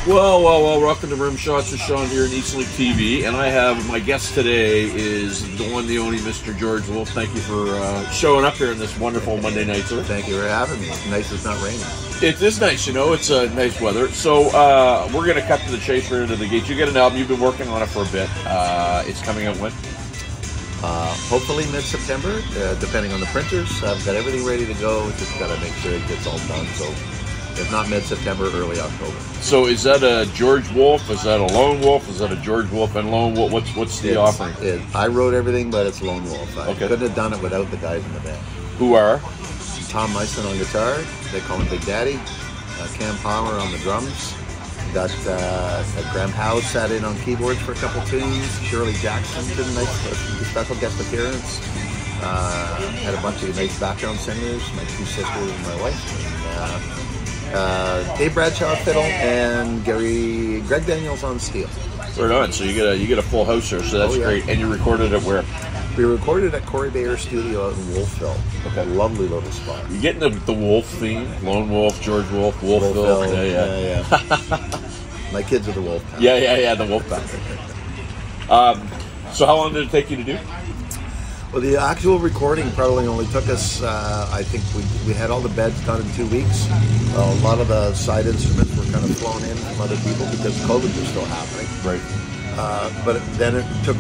Well, welcome to Rimshots with Sean here in Eastlink TV, and I have my guest today is the one, the only Mr. George Wolf. Thank you for showing up here on this wonderful Monday night, sir. Thank you for having me. It's nice it's not raining. It is nice, you know, it's nice weather. So we're going to cut to the chase right into the gate. You get an album, you've been working on it for a bit. It's coming out when? Hopefully mid-September, depending on the printers. I've got everything ready to go, just got to make sure it gets all done. So if not mid-September, early October. So is that a George Wolf? Is that a Lone Wolf? Is that a George Wolf and Lone Wolf? What's the offering? I wrote everything, but it's Lone Wolf. I Okay. couldn't have done it without the guys in the band. Who are? Tom Meisen on guitar, they call him Big Daddy. Cam Palmer on the drums. Got Graham Howe sat in on keyboards for a couple tunes. Shirley Jackson did a nice special guest appearance. Had a bunch of nice background singers, my two sisters and my wife. Dave Bradshaw fiddle and Greg Daniels on steel. Right on. So you get a full house here, so that's great. And you recorded it where? We recorded at Corey Bayer Studio out in Wolfville. Okay. A lovely little spot. You getting the Wolf theme? Lone Wolf, George Wolf, Wolfville. Yeah. My kids are the Wolf Pack. Yeah, the Wolf Pack. So how long did it take you to do? Well, the actual recording probably only took us, I think we had all the beds done in 2 weeks. A lot of the side instruments were kind of flown in from other people because COVID was still happening. Right. But then I took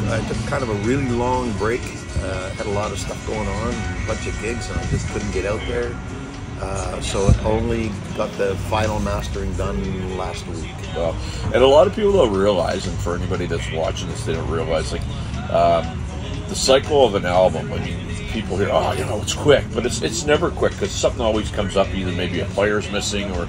kind of a really long break. Had a lot of stuff going on, a bunch of gigs, and I just couldn't get out there. So it only got the final mastering done last week. Well, and a lot of people don't realize, and for anybody that's watching this, they don't realize, like, the cycle of an album. I mean, people hear, oh, you know, it's quick, but it's never quick because something always comes up. Either maybe a player's missing, or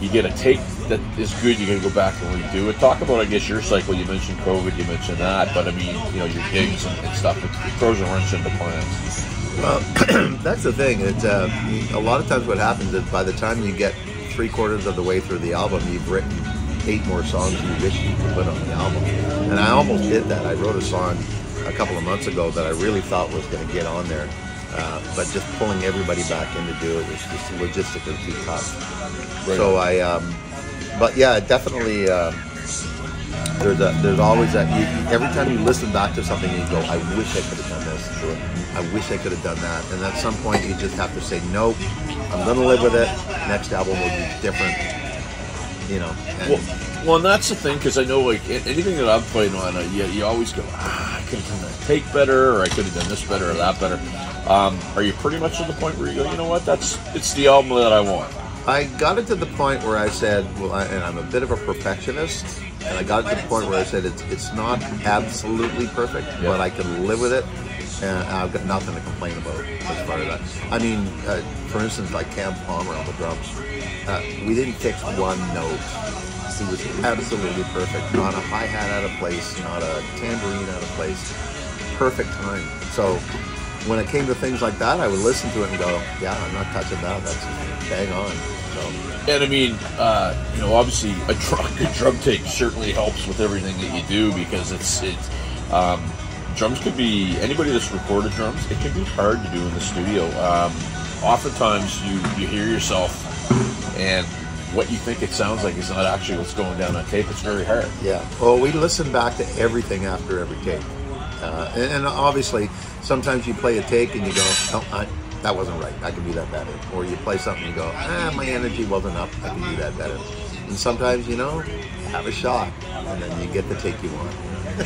you get a take that is good. You got to go back and redo it. Talk about, I guess, your cycle. You mentioned COVID, you mentioned that, but I mean, you know, your gigs and stuff. It throws a wrench into plans. Well, that's the thing. It's a lot of times what happens is by the time you get 3/4 of the way through the album, you've written 8 more songs you wish you could put on the album. And I almost did that. I wrote a song a couple of months ago that I really thought was going to get on there, but just pulling everybody back in to do it was just logistically too tough. Right. So but yeah, definitely. There's always that. Every time you listen back to something, you go, "I wish I could have done this. Sure. I wish I could have done that." And at some point, you just have to say, "Nope, I'm going to live with it. Next album will be different." You know. Well, and that's the thing, because I know, like, anything that I've played on, you always go, I could have done that take better, or I could have done this better or that better. Are you pretty much to the point where you go, you know what, it's the album that I want? I got it to the point where I said, well, and I'm a bit of a perfectionist, and I got it to the point where I said it's not absolutely perfect, but I can live with it, and I've got nothing to complain about as far as that. I mean, for instance, like Cam Palmer on the drums, we didn't fix one note. He was absolutely perfect. Not a hi-hat out of place, not a tambourine out of place. Perfect time. So when it came to things like that, I would listen to it and go, yeah, I'm not touching that. That's bang on. So. And I mean, you know, obviously a drum take certainly helps with everything that you do, because drums could be, anybody that's recorded drums, it can be hard to do in the studio. Oftentimes you hear yourself and what you think it sounds like is not actually what's going down on tape. It's very hard. Yeah. Well, we listen back to everything after every take. And obviously, sometimes you play a take and you go, oh, that wasn't right. I can do that better. Or you play something and you go, my energy wasn't up. I can do that better. And sometimes, you know, have a shot, and then you get the take you want.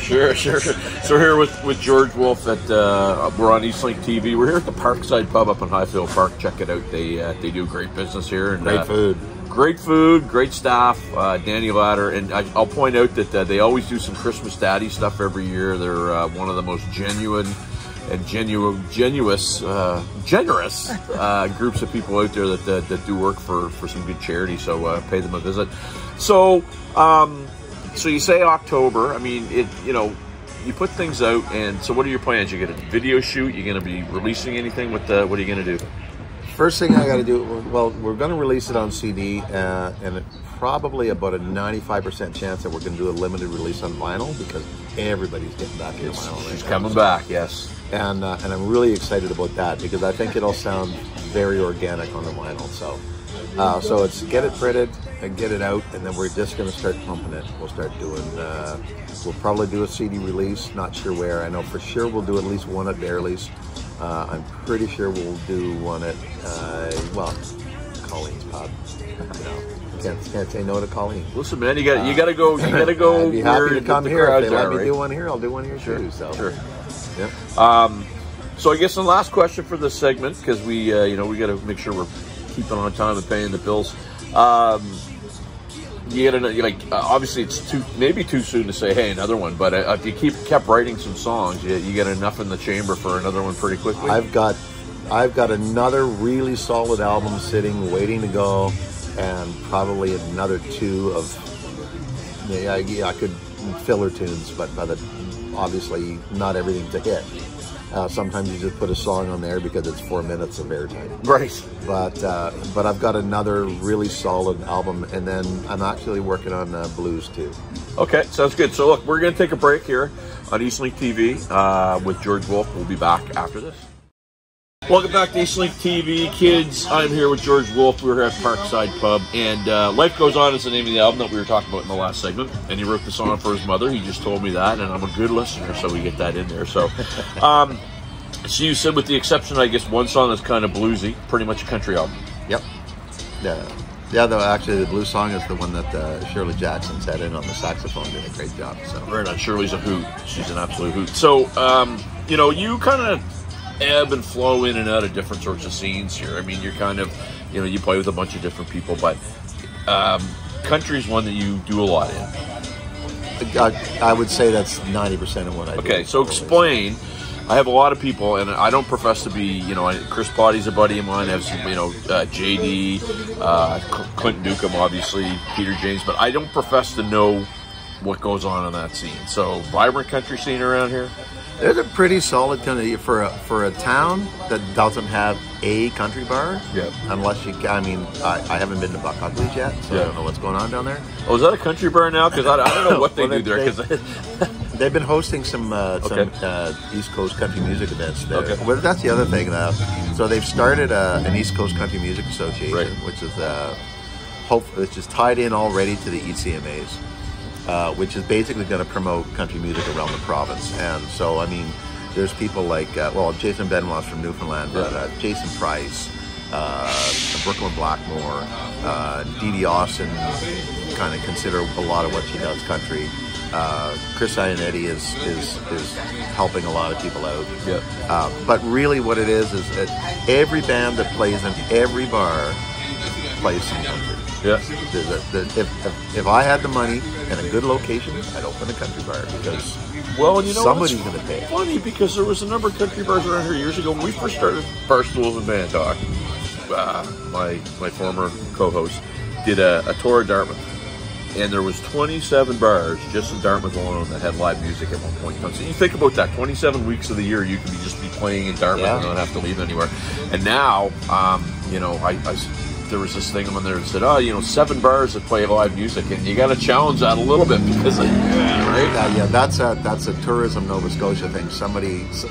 Sure. So here with George Wolf we're on Eastlink TV. We're here at the Parkside Pub up in Highfield Park. Check it out. They do great business here. And, Great food, great staff, Danny Ladder, and I'll point out that they always do some Christmas Daddy stuff every year. They're one of the most genuine and generous groups of people out there that do work for some good charity. So pay them a visit. So so you say October. I mean, you put things out, and so what are your plans? You get a video shoot? You're going to be releasing anything? What are you going to do? First thing I got to do, well, we're going to release it on CD, and probably about a 95% chance that we're going to do a limited release on vinyl, because everybody's getting back into vinyl right now. She's coming back, yes. And I'm really excited about that, because I think it'll sound very organic on the vinyl. So it's get it printed, and get it out, and then we're just going to start pumping it. We'll start doing, we'll probably do a CD release, not sure where. I know for sure we'll do at least one at Bearley's. I'm pretty sure we'll do one at, well, Colleen's Pub. Can't say no to Colleen. Listen, man, you got to go. You got to go. I'd be happy to come here. If they let me right? do one here, I'll do one here too. So, sure. Yep. So I guess the last question for this segment, because we got to make sure we're keeping on time and paying the bills. You got to obviously it's maybe too soon to say hey another one, but if you kept writing some songs, you get enough in the chamber for another one pretty quickly. I've got another really solid album sitting, waiting to go, and probably another 2 of I could filler tunes, but obviously not everything's a hit. Sometimes you just put a song on there because it's 4 minutes of airtime. Right. But I've got another really solid album, and then I'm actually working on blues too. Okay, sounds good. So look, we're going to take a break here on Eastlink TV with George Wolfe. We'll be back after this. Welcome back to Eastlink TV, kids. I'm here with George Wolfe. We're here at Parkside Pub, and Life Goes On is the name of the album that we were talking about in the last segment. And he wrote the song for his mother. He just told me that, and I'm a good listener, so we get that in there. So, so you said, with the exception, I guess, one song that's kind of bluesy, pretty much a country album. Yep. Yeah. Though actually, the blues song is the one that Shirley Jackson set in on the saxophone. Did a great job. So right on. Shirley's a hoot. She's an absolute hoot. So, you kind of ebb and flow in and out of different sorts of scenes here. I mean, you're kind of, you play with a bunch of different people, but country's one that you do a lot in. I would say that's 90% of what I do. Okay, so explain. I have a lot of people, and I don't profess to be, Chris Potty's a buddy of mine. I have some, JD, Clinton Newcomb, obviously, Peter James, but I don't profess to know what goes on in that scene. So, vibrant country scene around here? There's a pretty solid country for a town that doesn't have a country bar. Yeah. Unless I haven't been to Buck Ugly's yet, so I don't know what's going on down there. Oh, is that a country bar now? Because I don't know what they do there. They've been hosting some East Coast country music events there. Okay. Well, that's the other thing. So they've started an East Coast Country Music Association, right, which is tied in already to the ECMAs. Which is basically going to promote country music around the province. And so, there's people like, Jason Benoit's from Newfoundland, but Jason Price, Brooklyn Blackmore, Dee Dee Austin, kind of consider a lot of what she does country. Chris Ionetti is helping a lot of people out. Yeah. But really what it is that every band that plays in every bar plays some country. Yeah. If I had the money and a good location, I'd open a country bar because somebody's going to pay. It's funny because there was a number of country bars around here years ago when we first started Barstools and Band Talk. My former co-host did a tour of Dartmouth, and there was 27 bars just in Dartmouth alone that had live music at one point in time. So you think about that, 27 weeks of the year you can just be playing in Dartmouth and not have to leave anywhere. And now, there was this thing on there that said, 7 bars that play live music, and you got to challenge that a little bit because, right? That's a Tourism Nova Scotia thing.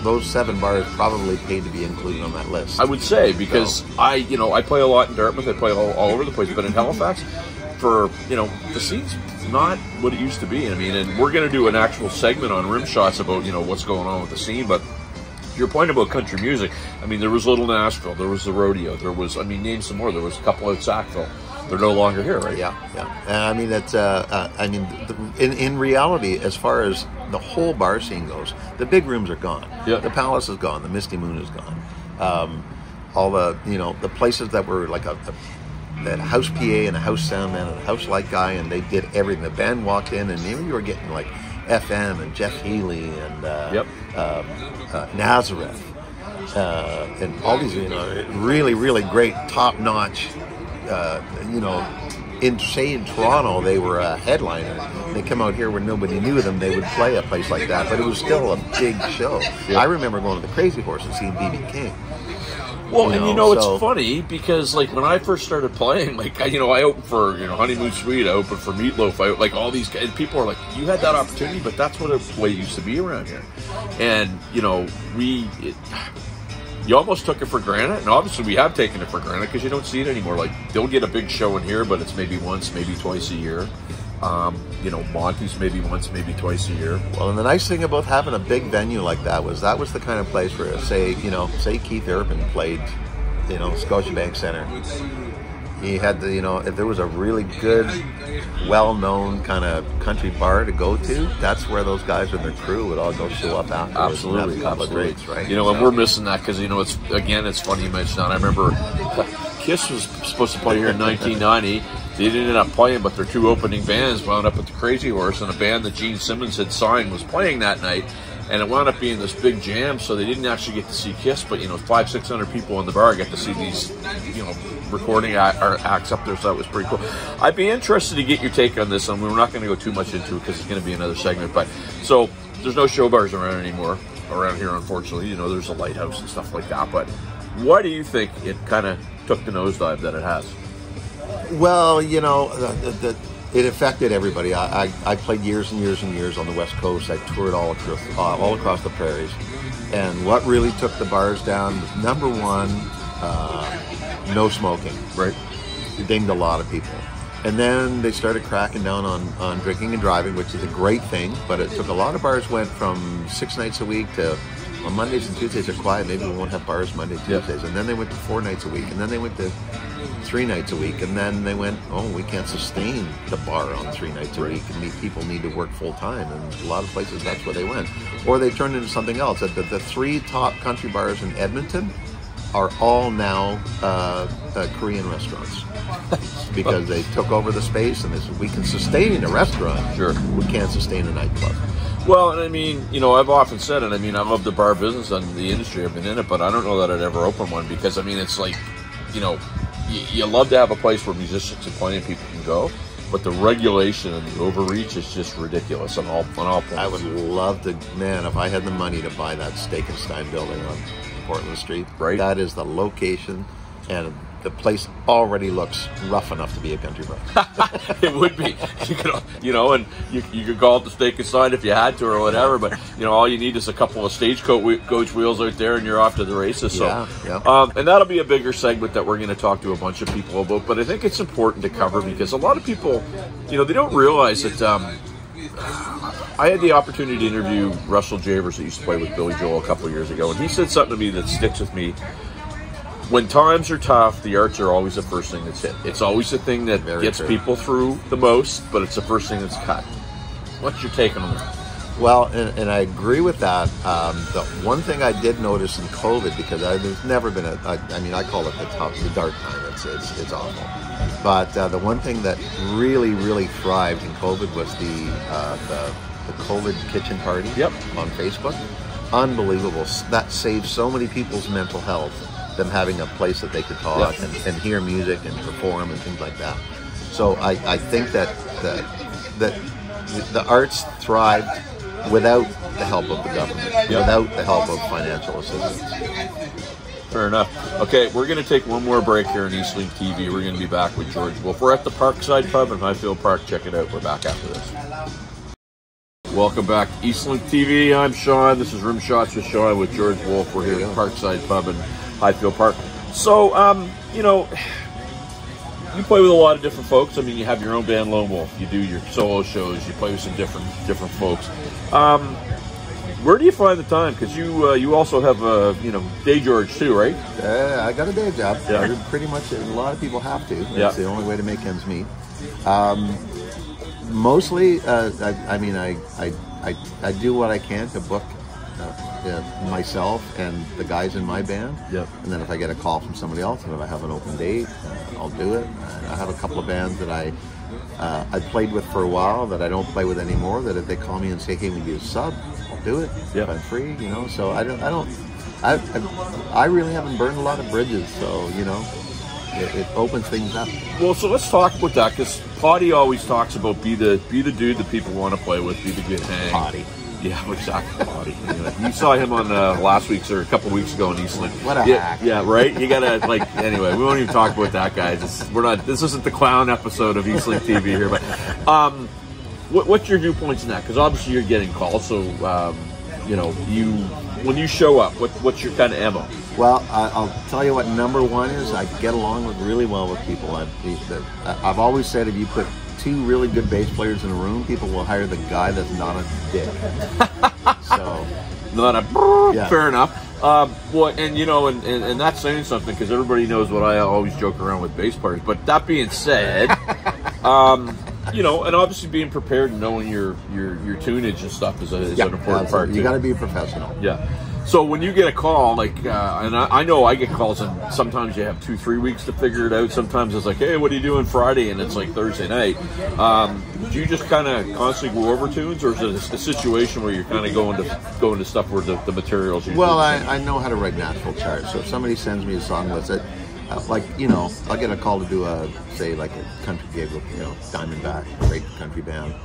Those 7 bars probably paid to be included on that list. I would say because I play a lot in Dartmouth. I play all over the place, but in Halifax, the scene's not what it used to be. And we're going to do an actual segment on Rimshots about what's going on with the scene, but. Your point about country music, there was Little Nashville, there was the Rodeo, there was, name some more, there was a couple at Sackville. They're no longer here, right? Yeah. And that's, in reality, as far as the whole bar scene goes, the big rooms are gone. Yeah. The Palace is gone, the Misty Moon is gone. All the, the places that were like that house PA and a house sound man and a house light guy, and they did everything. The band walked in, and you were getting like FM and Jeff Healey and Nazareth and all these really, really great top-notch in Toronto they were a headliner. They come out here where nobody knew them, they would play a place like that, but it was still a big show. I remember going to the Crazy Horse and seeing B.B. King. Well, it's funny because, when I first started playing, I opened for, Honeymoon Suite, I opened for Meatloaf, all these guys, and people are like, you had that opportunity, but that's what the way it used to be around here. And, you almost took it for granted, and obviously we have taken it for granted because you don't see it anymore. Like, they'll get a big show in here, but it's maybe once, maybe twice a year. You know, Monty's maybe once, maybe twice a year. Well, and the nice thing about having a big venue like that was the kind of place where, say Keith Urban played, you know, Scotiabank Center. He had the, you know, if there was a really good, well-known kind of country bar to go to, that's where those guys and their crew would all go show up after. Absolutely, Drinks, right? You know, and we're missing that because, you know, it's funny you mentioned that. I remember Kiss was supposed to play here in 1990. They didn't end up playing, but their two opening bands wound up at the Crazy Horse, and a band that Gene Simmons had signed was playing that night. And it wound up being this big jam, so they didn't actually get to see Kiss, but, you know, 500-600 people in the bar get to see these, you know, recording acts up there, so that was pretty cool. I'd be interested to get your take on this, and we're not going to go too much into it because it's going to be another segment. But so there's no show bars around anymore around here, unfortunately. You know, there's a Lighthouse and stuff like that. But why do you think it kind of took the nosedive that it has? Well, you know, it affected everybody. I played years and years and years on the West Coast. I toured all across the prairies. And what really took the bars down was, number one, no smoking. Right. It dinged a lot of people. And then they started cracking down on drinking and driving, which is a great thing. But it took a lot of bars went from 6 nights a week to, on Mondays and Tuesdays are quiet. Maybe we won't have bars Monday, Tuesdays. And then they went to 4 nights a week. And then they went to 3 nights a week, and then they went, oh, we can't sustain the bar on 3 nights a week, and people need to work full time, and a lot of places that's where they went. Or they turned into something else. The 3 top country bars in Edmonton are all now Korean restaurants because they took over the space, and they said, we can sustain a restaurant, sure, we can't sustain a nightclub. Well, and I mean, you know, I've often said it, I mean, I love the bar business and the industry, I've been in it, but I don't know that I'd ever open one because, I mean, it's like, you know, you love to have a place where musicians and plenty of people can go, but the regulation and the overreach is just ridiculous on all points. I would love to, man, if I had the money to buy that Steak and Stein building on Portland Street. Right. That is the location, and the place already looks rough enough to be a country bar. It would be. You know, and you could call it the Steak and Stein if you had to or whatever, but, you know, all you need is a couple of stagecoach wheels out there and you're off to the races. So, yeah. And that'll be a bigger segment that we're going to talk to a bunch of people about, but I think it's important to cover because a lot of people, you know, they don't realize that I had the opportunity to interview Russell Javers, that used to play with Billy Joel a couple of years ago, and he said something to me that sticks with me. When times are tough, the arts are always the first thing that's hit. It's always the thing that gets people through the most, but it's the first thing that's cut. What's your take on that? Well, and I agree with that. The one thing I did notice in COVID, because there's never been I call it the dark time. It's awful. But the one thing that really, really thrived in COVID was the COVID kitchen party on Facebook. Unbelievable. That saved so many people's mental health, them having a place that they could talk and hear music and perform and things like that. So I think that the arts thrived without the help of the government, without the help of financial assistance. Fair enough. Okay, we're going to take one more break here on Eastlink TV. We're going to be back with George Wolf. We're at the Parkside Pub in Highfield Park. Check it out. We're back after this. Welcome back, Eastlink TV. I'm Sean. This is Rimshots with Sean with George Wolf. We're here at the Parkside Pub in Highfield Park. So, you know, you play with a lot of different folks. I mean, you have your own band, Lone Wolf. You do your solo shows. You play with some different folks. Where do you find the time? Because you also have a day George too, right? I got a day job. Yeah. Pretty much, a lot of people have to. It's yeah. the only way to make ends meet. Mostly, I do what I can to book myself and the guys in my band. Yep. And then if I get a call from somebody else, and if I have an open date, I'll do it. I have a couple of bands that I played with for a while that I don't play with anymore. That if they call me and say, "Hey, we do a sub," I'll do it. Yep. If I'm free, you know. So I really haven't burned a lot of bridges. So it opens things up. Well, so let's talk about that, because Potty always talks about be the dude that people want to play with, be the good hang. Potty. Yeah, exactly. Potty. Anyway, you saw him on last week's or a couple weeks ago in Eastlink. What a hack. Yeah, right. You gotta anyway. We won't even talk about that, guys. This isn't the clown episode of Eastlink TV here. But what's your viewpoints in that? Because obviously you're getting calls. So when you show up, what's your kind of MO? Well, I'll tell you what number one is. I get along really well with people. I've always said if you put two really good bass players in a room, people will hire the guy that's not a dick. So, not a fair enough. Well, and you know, and that's saying something because everybody knows what I always joke around with bass players. But that being said, you know, and obviously being prepared and knowing your tunage and stuff is an important part. You got to be a professional. Yeah. So when you get a call, like, and I know I get calls, and sometimes you have 2-3 weeks to figure it out. Sometimes it's like, hey, what are you doing Friday? And it's like Thursday night. Do you just kind of constantly go over tunes, or is it a situation where you're kind of going to stuff where the materials? Well, I know how to write natural charts. So if somebody sends me a song with it, like, you know, I'll get a call to do a country gig with, you know, Diamondback, a great country band.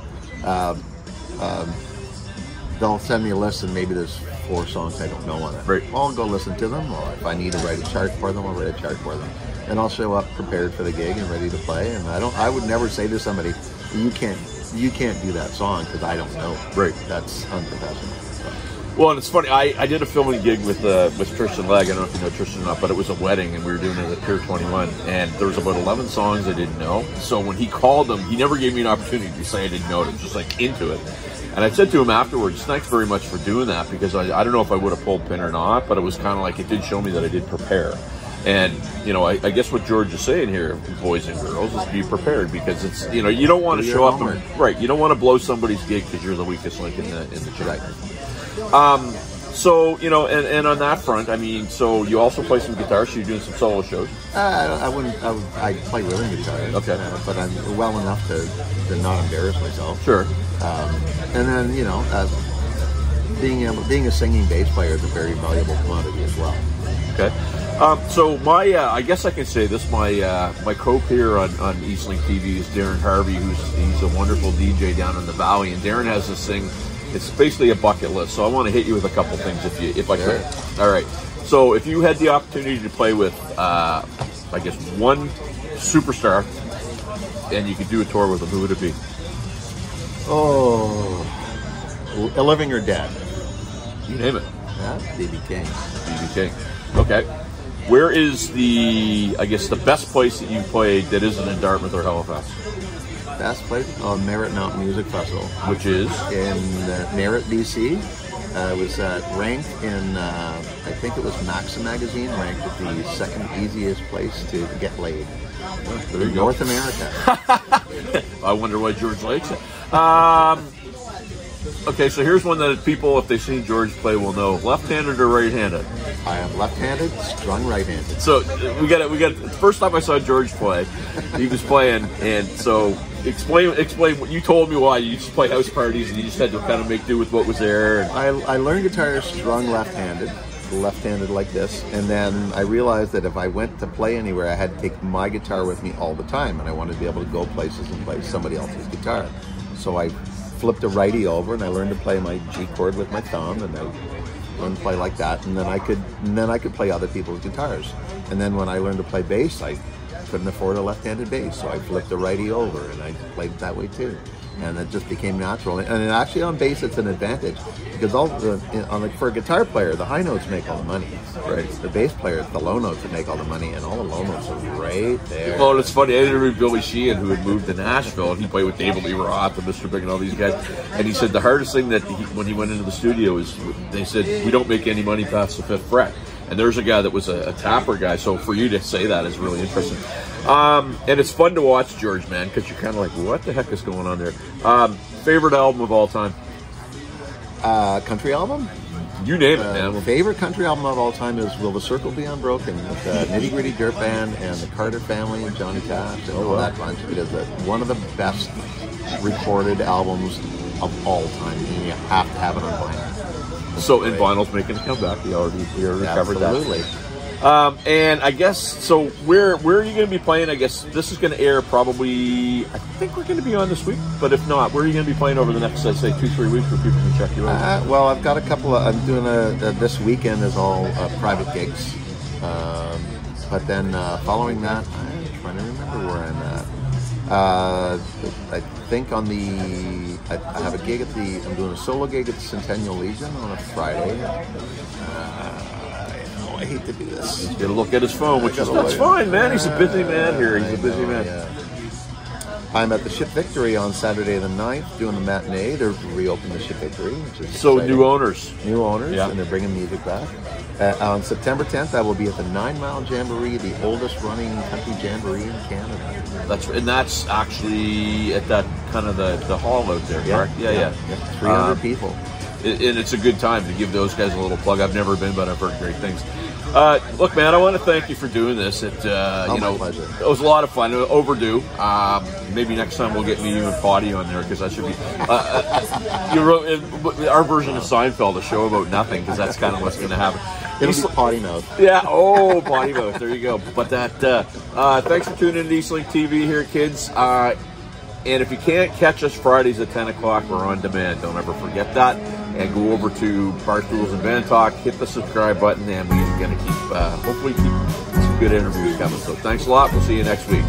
They'll send me a list, and maybe there's 4 songs I don't know on it. Right. I'll go listen to them, or if I need to write a chart for them, I'll write a chart for them. And I'll show up prepared for the gig and ready to play. And I would never say to somebody, you can't do that song because I don't know. Right. That's unprofessional. Well, and it's funny. I did a filming gig with Tristan Legg. I don't know if you know Tristan or not, but it was a wedding, and we were doing it at Pier 21. And there was about 11 songs I didn't know. So when he called them, he never gave me an opportunity to say I didn't know it. It was just like into it. And I said to him afterwards, thanks very much for doing that, because I don't know if I would have pulled pin or not, but it was kind of like it did show me that I did prepare. And, you know, I guess what George is saying here, boys and girls, is be prepared, because it's, you know, you don't want to show up and, right, you don't want to blow somebody's gig because you're the weakest link in the chain. So, you know, and on that front, I mean, so you also play some guitar, so you're doing some solo shows? I play rhythm guitar. Okay. But I'm well enough to not embarrass myself. Sure. And then, you know, being a singing bass player is a very valuable commodity as well. Okay. So my, I guess I can say this, my co-peer on Eastlink TV is Darren Harvey, he's a wonderful DJ down in the Valley, and Darren has this thing. It's basically a bucket list, so I want to hit you with a couple things if I could. All right. So if you had the opportunity to play with, I guess, one superstar, and you could do a tour with them, who would it be? Oh, a living or dead? You name it. Yeah, B.B. King. B.B. King. Okay. Where is the best place that you played that isn't in Dartmouth or Halifax? Best place on Merritt Mountain Music Festival, which is in Merritt, BC. It was ranked in, I think it was Maxim magazine, ranked at the second easiest place to get laid. There you go. North America. I wonder why George likes it. Okay, so here's one that people, if they've seen George play, will know. Left-handed or right-handed? I am left-handed, strung right-handed. So we got the first time I saw George play, he was playing, and so explain what you told me why you used to play house parties and you just had to kind of make do with what was there. I learned guitar strung left-handed like this, and then I realized that if I went to play anywhere, I had to take my guitar with me all the time, and I wanted to be able to go places and play somebody else's guitar. So I flipped a righty over, and I learned to play my G chord with my thumb, and I learned to play like that, and then I could play other people's guitars. And then when I learned to play bass, I couldn't afford a left-handed bass, so I flipped a righty over, and I played that way too. And it just became natural. And actually on bass, it's an advantage, because for a guitar player, the high notes make all the money. Right. The bass player, it's the low notes that make all the money, and all the low notes are right there. Well, it's funny. I interviewed Billy Sheehan, who had moved to Nashville, and he played with David Lee Roth and Mr. Big and all these guys. And he said the hardest thing that when he went into the studio is they said, we don't make any money past the 5th fret. And there's a guy that was a tapper guy. So for you to say that is really interesting. And it's fun to watch George, man, because you're kind of like, what the heck is going on there? Favorite album of all time? Country album? You name it, man. Favorite country album of all time is Will the Circle Be Unbroken, with Nitty Gritty Dirt Band and the Carter Family and Johnny Cash and all that bunch. It is one of the best recorded albums of all time, and you have to have it on vinyl. So, and vinyl's making a comeback. We already covered that. Absolutely. And I guess, so where are you going to be playing? I guess this is going to air probably, I think we're going to be on this week, but if not, where are you going to be playing over the next, let's say, 2-3 weeks where people can check you out? Well, I've got a couple of, I'm doing this weekend is all private gigs. But then following that, I'm trying to remember where I'm at. I think on I have a gig I'm doing a solo gig at the Centennial Legion on a Friday. I hate to do this. He's gonna look at his phone, which is that's fine, man. He's a busy man here. He's a busy man. Yeah. I'm at the Ship Victory on Saturday the 9th doing the matinee. They're reopening the Ship Victory, which is so exciting. new owners, Yeah. And they're bringing music back. On September 10th, I will be at the 9 Mile Jamboree, the oldest running country jamboree in Canada. That's actually at that kind of the hall out there, correct? Yeah. 300 people. And it's a good time to give those guys a little plug. I've never been, but I've heard great things. Look, man, I want to thank you for doing this. It My pleasure. It was a lot of fun. Overdue. Maybe next time we'll get me, you, and Potty on there because that should be. You wrote our version of Seinfeld, a show about nothing, because that's kind of what's going to happen. It'll be potty mouth. Yeah. Oh, potty mouth. There you go. But thanks for tuning in to Eastlink TV here, kids. And if you can't catch us Fridays at 10 o'clock, we're on demand. Don't ever forget that. And go over to Barstools and Van Talk, hit the subscribe button, and we're going to hopefully keep some good interviews coming. So thanks a lot. We'll see you next week.